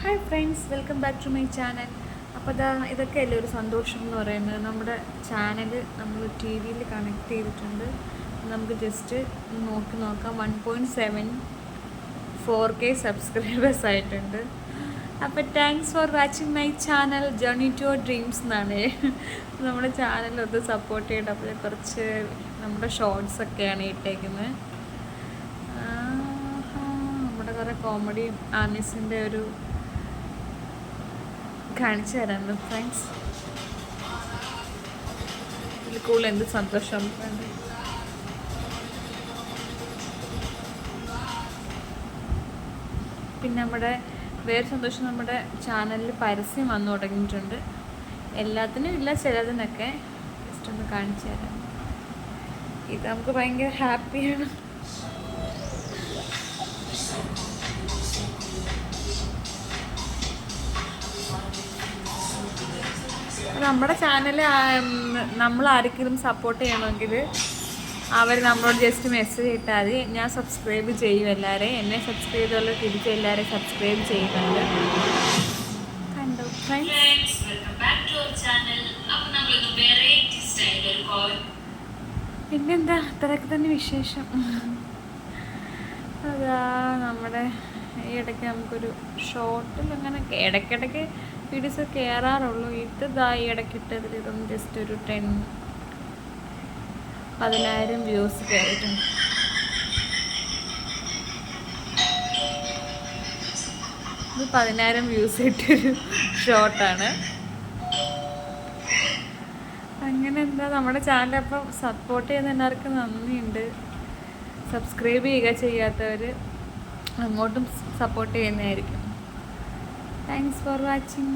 Hi friends, welcome back to my channel. അപ്പോൾ ഇതൊക്കെയല്ലേ ഒരു സന്തോഷം എന്ന് പറയുന്നത്. നമ്മുടെ ചാനൽ നമ്മൾ ടി വിയിൽ കണക്ട് ചെയ്തിട്ടുണ്ട്. നമുക്ക് ജസ്റ്റ് നോക്കാം. 1.74K സബ്സ്ക്രൈബേഴ്സ് ആയിട്ടുണ്ട്. അപ്പോൾ thanks for watching my channel journey to dreams എന്നാണ് നമ്മുടെ ചാനലൊന്ന് സപ്പോർട്ട് ചെയ്യേണ്ടത്. അപ്പോൾ കുറച്ച് നമ്മുടെ ഷോർട്സൊക്കെയാണ് ഇട്ടേക്കുന്നത്. നമ്മുടെ കുറേ കോമഡി ആമീസിൻ്റെ ഒരു കാണിച്ചു തരാം ഫ്രണ്ട്സ്. ഇതിൽ കൂടുതൽ എന്ത് സന്തോഷം. പിന്നെ നമ്മുടെ വേറെ സന്തോഷം, നമ്മുടെ ചാനലിൽ പരസ്യം വന്നു തുടങ്ങിയിട്ടുണ്ട്. എല്ലാത്തിനും ഇല്ല, ചിലതിനൊക്കെ ജസ്റ്റ് ഒന്ന് കാണിച്ചു തരാം. ഇത് നമുക്ക് ഭയങ്കര ഹാപ്പിയാണ്. നമ്മുടെ ചാനൽ നമ്മൾ ആരെങ്കിലും സപ്പോർട്ട് ചെയ്യണമെങ്കിൽ അവർ നമ്മളോട് ജസ്റ്റ് മെസ്സേജ് ഇട്ടാൽ മതി. ഞാൻ സബ്സ്ക്രൈബ് ചെയ്യും എല്ലാവരെയും. എന്നെ സബ്സ്ക്രൈബ് ചെയ്തുള്ള തിരിച്ച് എല്ലാവരെയും സബ്സ്ക്രൈബ് ചെയ്യുന്നുണ്ട്. കണ്ടോ ഫ്രണ്ട്സ്? പിന്നെന്താ, അത്രയൊക്കെ തന്നെ വിശേഷം. അതാ നമ്മുടെ ഈ ഇടയ്ക്ക് നമുക്കൊരു ഷോർട്ടിൽ അങ്ങനെ ഇടയ്ക്കിടയ്ക്ക് വീഡിയോസ് കയറാറുള്ളൂ. ഇതാ ഈ ഇടയ്ക്കിട്ടതിൽ ഇതൊന്നും ജസ്റ്റ് ഒരു 10,000 വ്യൂസ് കയറിയിട്ടുണ്ട്. ഇത് 10,000 വ്യൂസ് കിട്ടിയൊരു ഷോർട്ടാണ്. അങ്ങനെ എന്താ, നമ്മുടെ ചാനൽ അപ്പം സപ്പോർട്ട് ചെയ്യുന്ന എല്ലാവർക്കും നന്ദിയുണ്ട്. സബ്സ്ക്രൈബ് ചെയ്യുക, ചെയ്യാത്തവർ അങ്ങോട്ടും സപ്പോർട്ട് ചെയ്യുന്നതായിരിക്കും. Thanks for watching.